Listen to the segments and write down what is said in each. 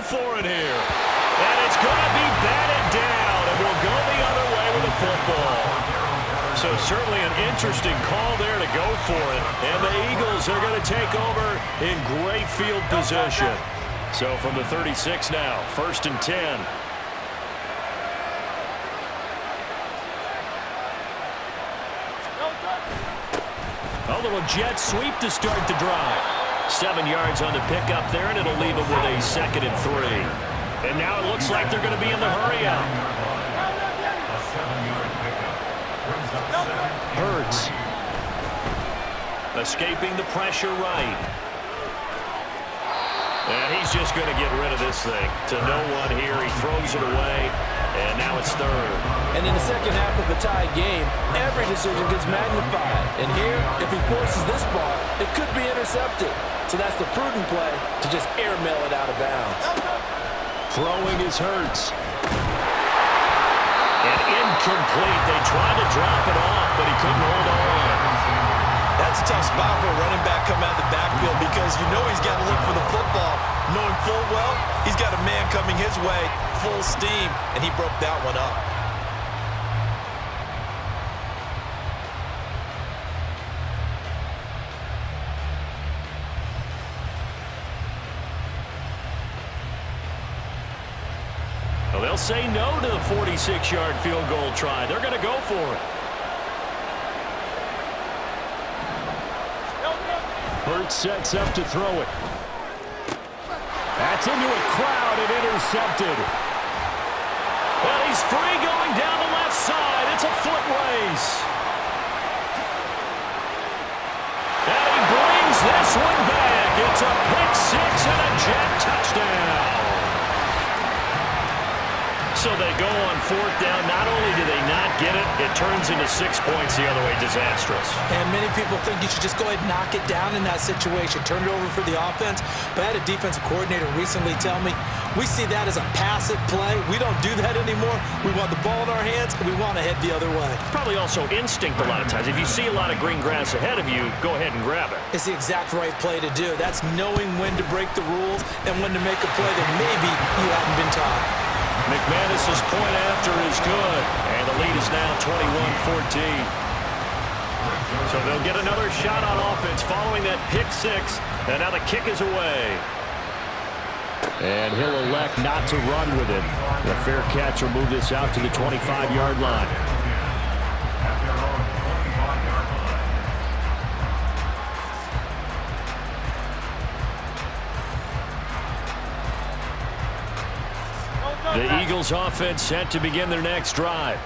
for it here. And it's going to be batted down, and we'll go the other way with the football. So certainly an interesting call there to go for it. And the Eagles are going to take over in great field position. So from the 36 now, 1st and 10. A little jet sweep to start the drive. 7 yards on the pickup there, and it'll leave them with a 2nd and 3. And now it looks like they're going to be in the hurry out. Hurts. Escaping the pressure right. And he's just going to get rid of this thing. To no one here. He throws it away. And now it's 3rd. And in the second half of a tied game, every decision gets magnified. And here, if he forces this ball, it could be intercepted. So that's the prudent play to just airmail it out of bounds. Throwing is Hurts. And incomplete. They tried to drop it off, but he couldn't hold on. That's a tough spot for a running back coming out of the backfield because you know he's got to look for the football, knowing full well he's got a man coming his way, full steam, and he broke that one up. Well, they'll say no to the 46-yard field goal try. They're going to go for it. Hurts sets up to throw it. That's into a crowd and intercepted. Well, he's free going down the left side. It's a foot race. And he brings this one back. It's a pick six and a jet touchdown. So they go on 4th down. Not only do they not get it, it turns into 6 points the other way. Disastrous. And many people think you should just go ahead and knock it down in that situation. Turn it over for the offense. But I had a defensive coordinator recently tell me, we see that as a passive play. We don't do that anymore. We want the ball in our hands, and we want to head the other way. Probably also instinct a lot of times. If you see a lot of green grass ahead of you, go ahead and grab it. It's the exact right play to do. That's knowing when to break the rules and when to make a play that maybe you haven't been taught. McManus's point after is good, and the lead is now 21-14. So they'll get another shot on offense following that pick six, and now the kick is away. And he'll elect not to run with it. The fair catch will move this out to the 25-yard line. The Eagles offense set to begin their next drive.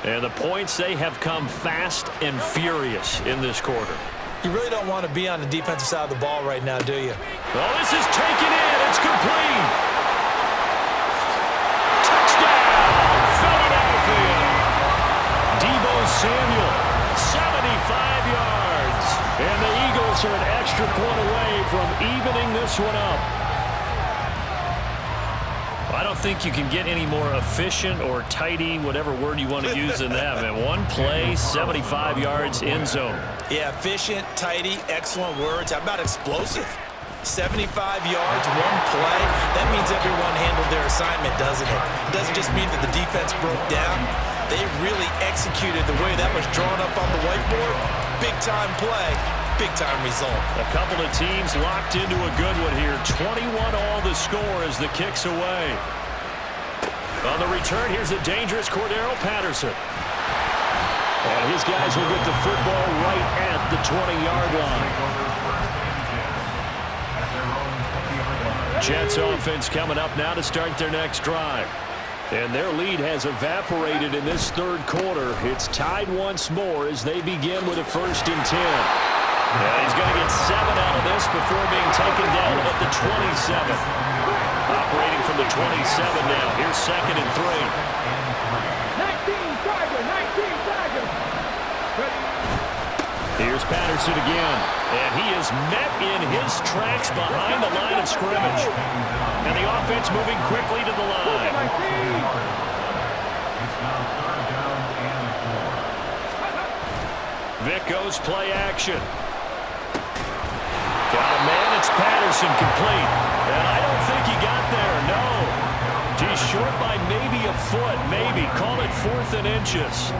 And the points, they have come fast and furious in this quarter. You really don't want to be on the defensive side of the ball right now, do you? Oh, this is taken in. It's complete. Touchdown, Philadelphia. Deebo Samuel, 75 yards. And the Eagles are an extra point away from evening this one up. I don't think you can get any more efficient or tidy, whatever word you want to use in that. Man, one play, 75 yards, end zone. Yeah, efficient, tidy, excellent words. How about explosive? 75 yards, one play. That means everyone handled their assignment, doesn't it? It doesn't just mean that the defense broke down. They really executed the way that was drawn up on the whiteboard. Big-time play. Big-time result. A couple of teams locked into a good one here. 21-all the score as the kick's away. On the return, here's a dangerous Cordero Patterson. And his guys will get the football right at the 20-yard line. Jets offense coming up now to start their next drive. And their lead has evaporated in this third quarter. It's tied once more as they begin with a 1st and 10. Yeah, he's going to get 7 out of this before being taken down at the 27. Operating from the 27 now. Here's 2nd and 3. 19 Tiger. Here's Patterson again. And he is met in his tracks behind the line of scrimmage. And the offense moving quickly to the line. Vic goes play action. Got a man, it's Patterson complete. And I don't think he got there, no. foot, maybe. Call it 4th and inches.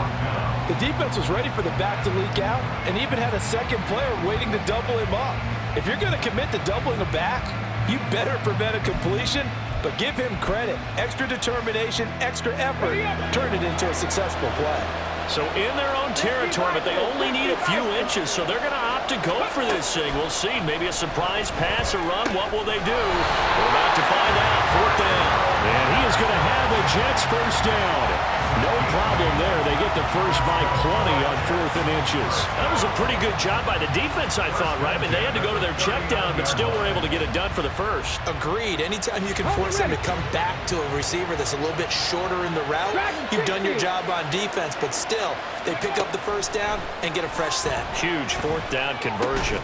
The defense was ready for the back to leak out and even had a second player waiting to double him up. If you're going to commit to doubling a back, you better prevent a completion, but give him credit. Extra determination, extra effort, turn it into a successful play. So in their own territory, but they only need a few inches, so they're going to opt to go for this thing. We'll see. Maybe a surprise pass or run. What will they do? We're about to find out. 4th down. And he is going to have a Jets first down. No problem there. They get the first by plenty on 4th and inches. That was a pretty good job by the defense, I thought, right? I mean, they had to go to their check down, but still were able to get it done for the first. Agreed. Anytime you can force them to come back to a receiver that's a little bit shorter in the route, you've done your job on defense, but still, they pick up the first down and get a fresh set. Huge 4th down conversion.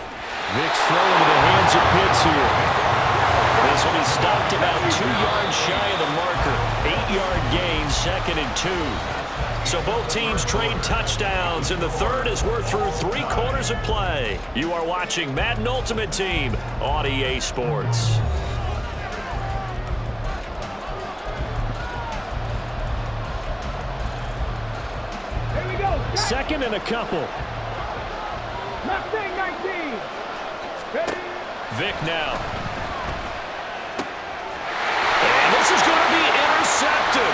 Vick's throw into the hands of Pitts here. This will be stopped about 2 yards shy of the marker. 8-yard gain, 2nd and 2. So both teams trade touchdowns, and the third as we're through 3 quarters of play. You are watching Madden Ultimate Team on EA Sports. Here we go. 2nd and a couple. 19. Ready? Vick now. And this is going to be intercepted.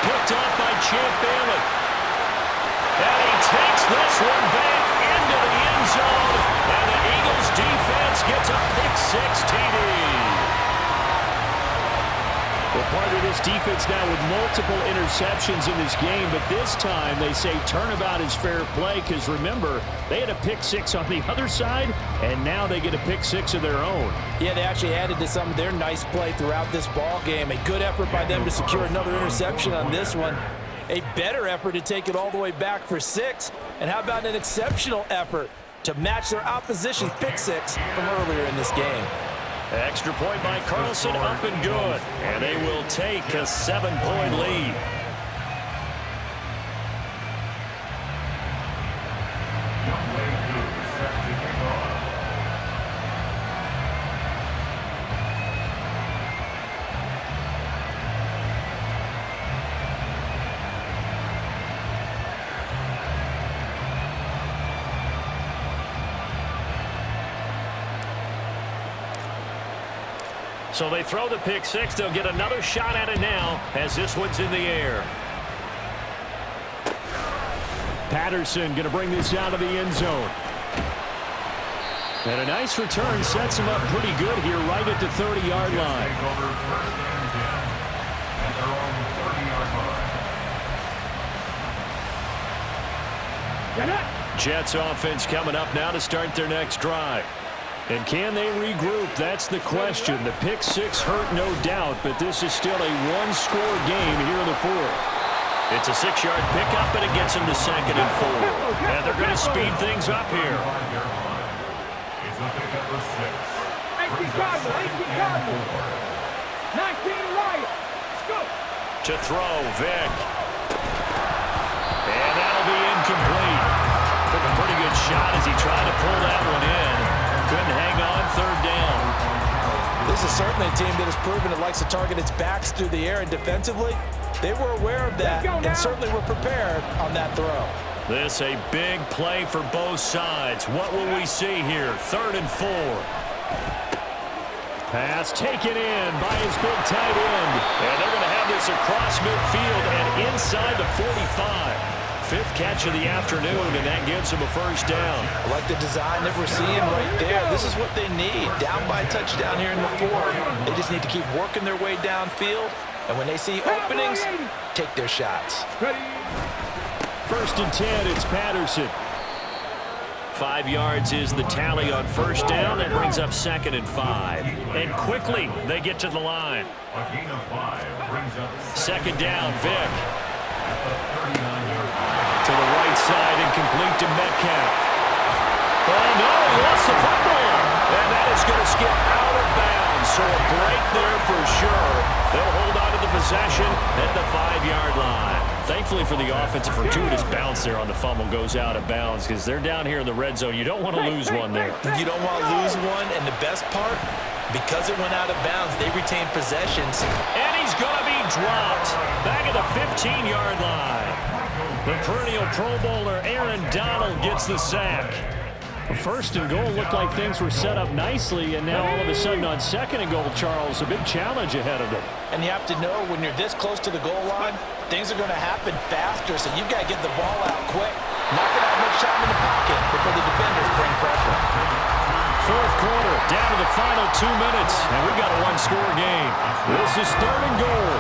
Picked up by Champ Bailey. And he takes this one back into the end zone. And the Eagles defense gets a pick-6 TD. Well, part of this defense now with multiple interceptions in this game, but this time they say turnabout is fair play because, remember, they had a pick-6 on the other side, and now they get a pick-6 of their own. Yeah, they actually added to some of their nice play throughout this ball game. A good effort by them to secure another interception on this one. A better effort to take it all the way back for 6. And how about an exceptional effort to match their opposition's pick-6 from earlier in this game? Extra point by Carlson, up and good. And they will take a 7-point lead. So they throw the pick-6. They'll get another shot at it now as this one's in the air. Patterson going to bring this out of the end zone. And a nice return sets him up pretty good here right at the 30-yard line. Jets offense coming up now to start their next drive. And can they regroup? That's the question. The pick-6 hurt, no doubt, but this is still a one-score game here in the 4th. It's a 6-yard pickup, and it gets them to 2nd and 4. And they're going to speed things up here. It's a pickup of 6. 18 Cardinals. 19 Lions. Go. To throw, Vick. And that'll be incomplete. Took a pretty good shot as he tried to pull that one in. Couldn't hang on, 3rd down. This is certainly a team that has proven it likes to target its backs through the air, and defensively, they were aware of that and certainly were prepared on that throw. This a big play for both sides. What will we see here? 3rd and 4. Pass taken in by his big tight end. And they're going to have this across midfield and inside the 45. 5th catch of the afternoon, and that gives him a first down. I like the design that we're seeing right there. This is what they need. Down by a touchdown here in the 4th. They just need to keep working their way downfield. And when they see openings, take their shots. 1st and 10, it's Patterson. 5 yards is the tally on first down. That brings up 2nd and 5. And quickly, they get to the line. 2nd down, Vick. To the right side and complete to Metcalf. Oh, no, he lost the football. And that is going to skip out of bounds. So a break there for sure. They'll hold on to the possession at the 5-yard line. Thankfully for the offense, a fortuitous bounce there on the fumble goes out of bounds because they're down here in the red zone. You don't want to lose one there. You don't want to lose one, and the best part, because it went out of bounds, they retain possessions. And he's going to be dropped. Back at the 15-yard line. The perennial Pro Bowler Aaron Donald gets the sack. First and goal looked like things were set up nicely, and now all of a sudden on second and goal, Charles, a big challenge ahead of them. And you have to know when you're this close to the goal line, things are going to happen faster, so you've got to get the ball out quick. Not going to have much time in the pocket before the defenders bring pressure. Fourth quarter, down to the final 2 minutes, and we've got a one-score game. This is third and goal.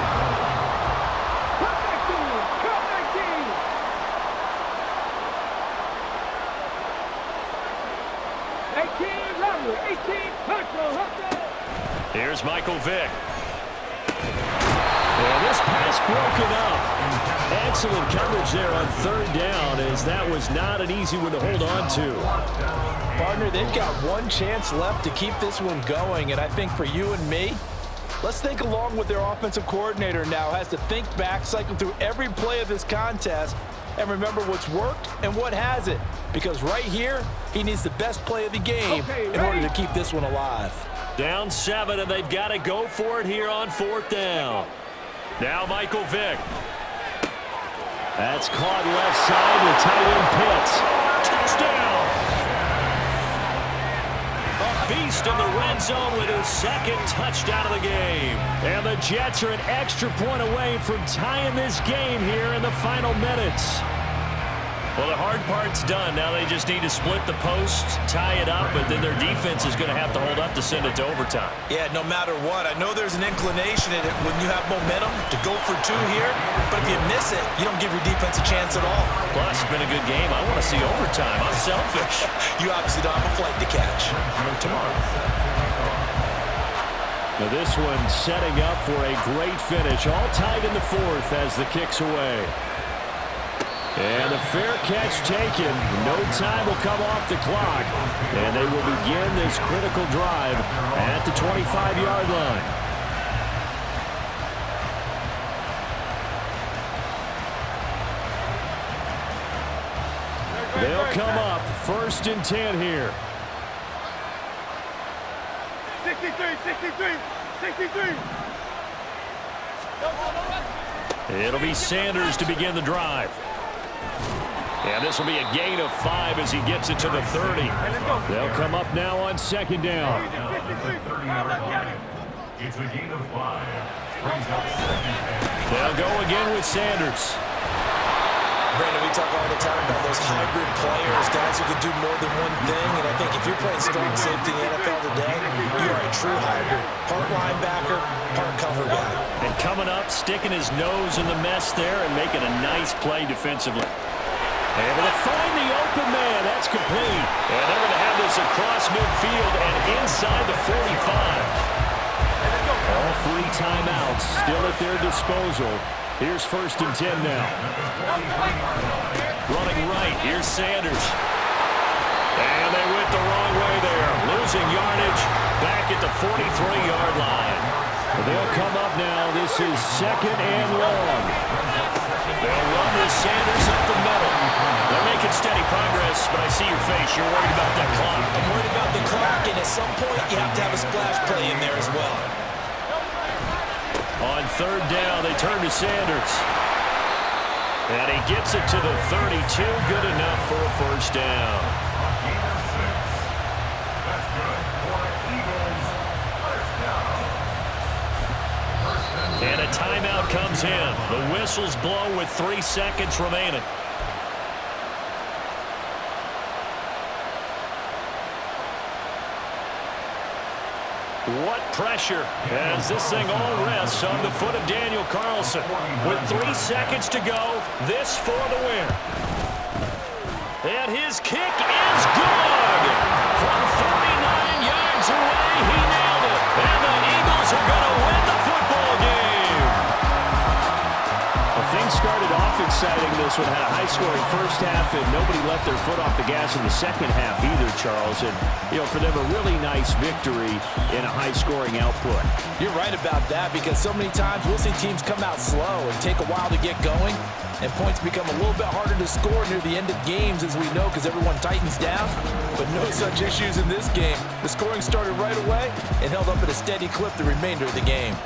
Here's Michael Vick. And this pass broken up. Excellent coverage there on third down, as that was not an easy one to hold on to. Partner, they've got one chance left to keep this one going, and I think for you and me, let's think along with their offensive coordinator now. Has to think back, cycle through every play of this contest, and remember what's worked and what hasn't. Because right here, he needs the best play of the game in order to keep this one alive. Down 7, and they've got to go for it here on fourth down. Now Michael Vick. That's caught left side to tight end Pitts. Touchdown! A beast in the red zone with his second touchdown of the game. And the Jets are an extra point away from tying this game here in the final minutes. Well, the hard part's done. Now they just need to split the post, tie it up, but then their defense is going to have to hold up to send it to overtime. Yeah, no matter what. I know there's an inclination in it when you have momentum to go for two here, but if you miss it, you don't give your defense a chance at all. Plus, it's been a good game. I want to see overtime. I'm selfish. You obviously don't have a flight to catch. Tomorrow. Now this one setting up for a great finish. All tied in the fourth as the kick's away. And a fair catch taken. No time will come off the clock. And they will begin this critical drive at the 25-yard line. They'll come up first and 10 here. 63. It'll be Sanders to begin the drive. And this will be a gain of 5 as he gets it to the 30. They'll come up now on second down. It's a gain of 5. They'll go again with Sanders. Brandon, we talk all the time about those hybrid players, guys who can do more than one thing, and I think if you're playing strong safety in the NFL today, you are a true hybrid. Part linebacker, part cover guy. And coming up, sticking his nose in the mess there and making a nice play defensively. Able to find the open man. That's complete. And they're going to have this across midfield and inside the 45. All 3 timeouts still at their disposal. Here's first and 10 now. Running right. Here's Sanders. And they went the wrong way there. Losing yardage back at the 43-yard line. They'll come up now. This is second and long. They'll run with Sanders up the middle. They're making steady progress, but I see your face. You're worried about that clock. I'm worried about the clock, and at some point, you have to have a splash play in there as well. On third down, they turn to Sanders. And he gets it to the 32. Good enough for a first down. And a timeout comes in. The whistles blow with 3 seconds remaining. What pressure as this thing all rests on the foot of Daniel Carlson. With 3 seconds to go, this for the win. And his kick is good. From 39 yards away, he nailed it. And the Eagles are going to win the football game. Well, things started off exciting. This one had a high-scoring first half, and nobody let their foot off the gas in the second half either, Charles. And, for them, a really nice victory in a high-scoring output. You're right about that, because so many times we'll see teams come out slow and take a while to get going, and points become a little bit harder to score near the end of games, as we know, because everyone tightens down. But no such issues in this game. The scoring started right away and held up at a steady clip the remainder of the game.